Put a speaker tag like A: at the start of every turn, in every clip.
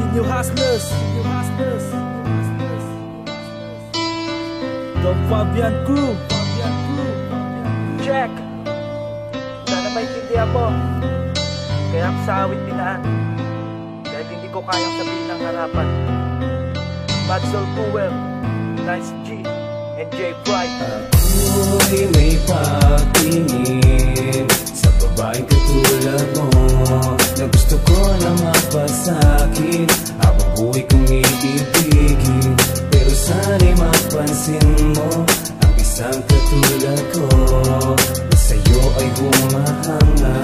A: Inyo hustlers, Don Fabian Crew.
B: Check. Sana maintindihan mo. Kaya ako sa awit pinaan, kahit hindi ko kayang sabihin ng harapan. Mad Soul Power, Nice G, and J Bright.
C: Ako'y may pagtingin sa babaeng katulad mo, na gusto ko na mapasakit habang buhay kong iibigin. Pero sana'y mapansin mo ang isang katulad ko, na sa'yo ay humahanga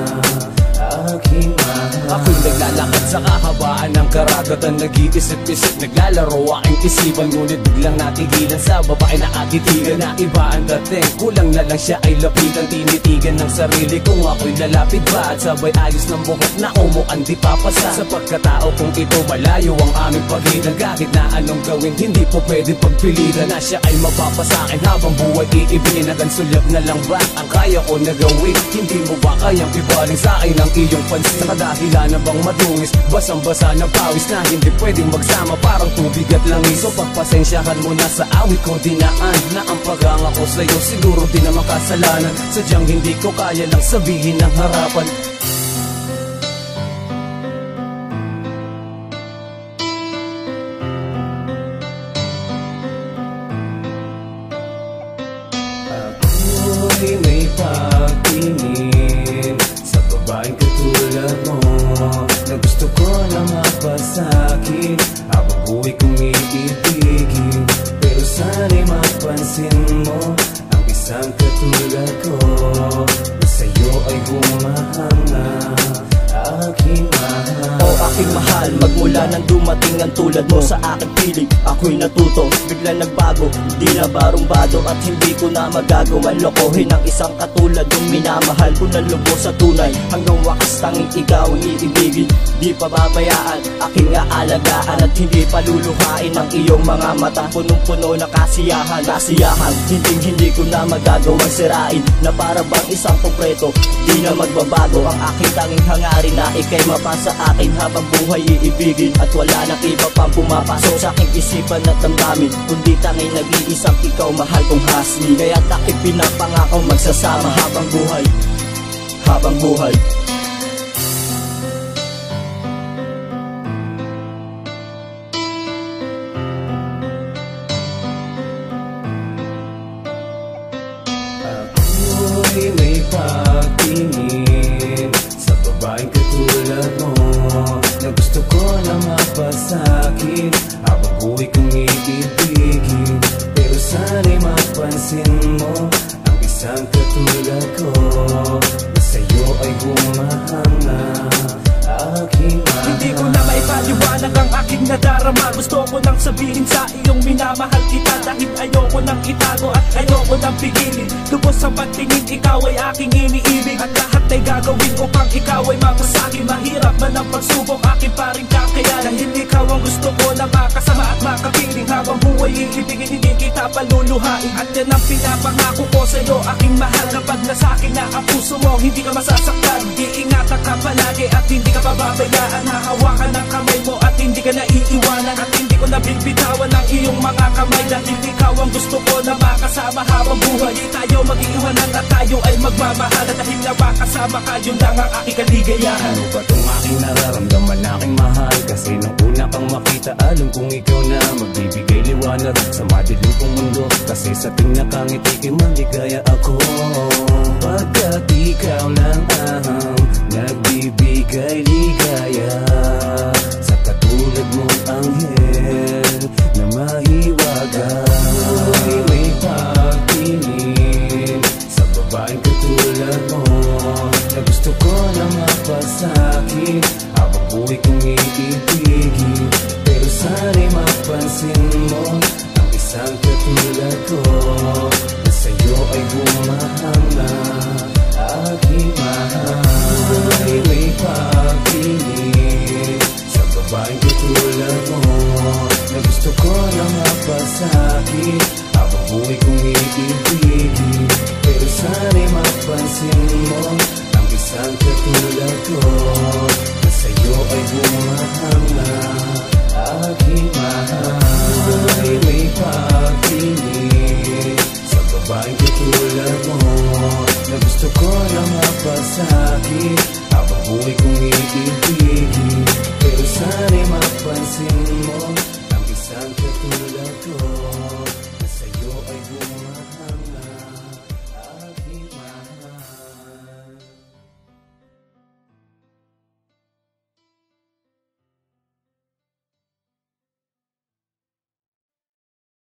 C: aking mahal.
D: Ako'y naglalakad sa kahabaan ng karagatan, nag-iisip-isip, naglalaro aking isipan. Ngunit biglang natigilan sa babae na atitigan, na iba ang dating, kulang na lang siya ay lapitan. Tinitigan ng sarili kung ako'y lalapit ba, at sabay ayos ng buhok na umuan di papasa. Sa pagkatao kung ito malayo ang aming pagitan, kahit na anong gawin hindi po pwede pagpilitan. Na siya ay mapapasakin habang buhay iibigin, at ang sulyap na lang ba ang kaya ko na gawin? Hindi mo ba kayang ibaling sa akin ang iyong pansin? Sa kadahilan na bang madungis, basang-basa na pawis, na hindi pwedeng magsama parang tubig at langis. So pagpasensyahan mo na sa awit ko dinaan, na ang paghanga ko sa'yo siguro di na makasalanan. Sadyang hindi ko kaya lang sabihin ng harapan.
C: Ako'y may pagtingin sa babaeng katulad mo, na gusto ko na mapasakit habang buhay kong iibigin. Pero sana'y mapansin mo ang isang katulad ko, na sa'yo ay humahanga aking mahal.
E: O aking mahal, magmula nang dumating ang tulad mo sa aking piling, ako'y natuto, bigla nagbago, di na barumbado, at hindi ko na magagawan lokohin ang isang katulad yung minamahal ko na lubos sa tunay. Hanggang wakas tanging ikaw ang iibigin, di pababayaan, aking aalagaan, at hindi paluluhain ang iyong mga mata. Punong-puno na kasiyahan, hindi ko na magagawang sirain, na para bang isang konkreto, di na magbabago ang aking tanging hangarin, na ikay mapasa akin habang buhay iibigin. At wala nang iba pang pumapasok sa aking isipan at damdamin, kundi tanging nag-iisang ikaw, mahal kong hasli. Kaya't aking pinapangako magsasama habang buhay, habang buhay.
C: Ako'y may pagtingin sa babaeng katulad mo, na gusto ko na mapasakit habang buhay kong iibigin. Pero sana'y mapansin mo ang isang katulad ko, na sa'yo ay humahanga aking mahal.
A: Hindi ko na maipaliwanag ang aking nadarama. Gusto ko nang sabihin sa iyong minamahal kita, dahil ayoko nang itago at ayoko nang pigilin. Lubos ang pagtingin, ikaw ay aking iniibig, at lahat ay gagawin upang ikaw ay mapasakin. Mahirap man ang pagsubok, akin pa rin kakayanin, dahil ikaw ang gusto ko na makasama at makapiling. Habang buhay iibigin, hindi kita paluluhain, at yan ang pinapangako ko sa'yo, aking mahal. Kapag nasakin na ang puso mo, hindi ka masasaktan. Iingatan ka palagi at hindi ka pababayaan. Hahawakan ng kamay mo at hindi ka naiiwanan, at hindi ko nabibitawan ang iyong mga kamay, dahil ikaw ang gusto ko na makasama habang buhay. Di tayo mag-iwanan at tayo ay magmamahal, at dahil na makasama ka, yun lang ang aking kaligayahan.
D: Ano ba itong aking nararamdaman, aking mahal? Kasi nung una kang makita, alam kong ikaw na magbibigay liwanag sa madilim kong mundo. Kasi sa tuwing nakangiti kay maligaya ako, pagkat ikaw lang ang nagbibigay ligaya. Sa katulad mong anghel na mahiwaga, ako'y may pagtingin sa babaeng katulad mo, na gusto ko na mapasakit habang buhay kong iibigin. Pero sana'y mapansin mo ang isang katulad ko, na sa'yo ay humahanga aking mahal. Ako'y may pagtingin sa babaeng katulad mo, na gusto ko na mapasakit habang buhay kong iibigin. Pero sana'y mapansin mo ang isang katulad ko, na sa'yo ay humahanga
C: aking mahal ay may pagtingin sa babaeng katulad mo na gusto ko na mapasakit habang buhay kong iibigin. Pero sana'y mapansin mo ang isang katulad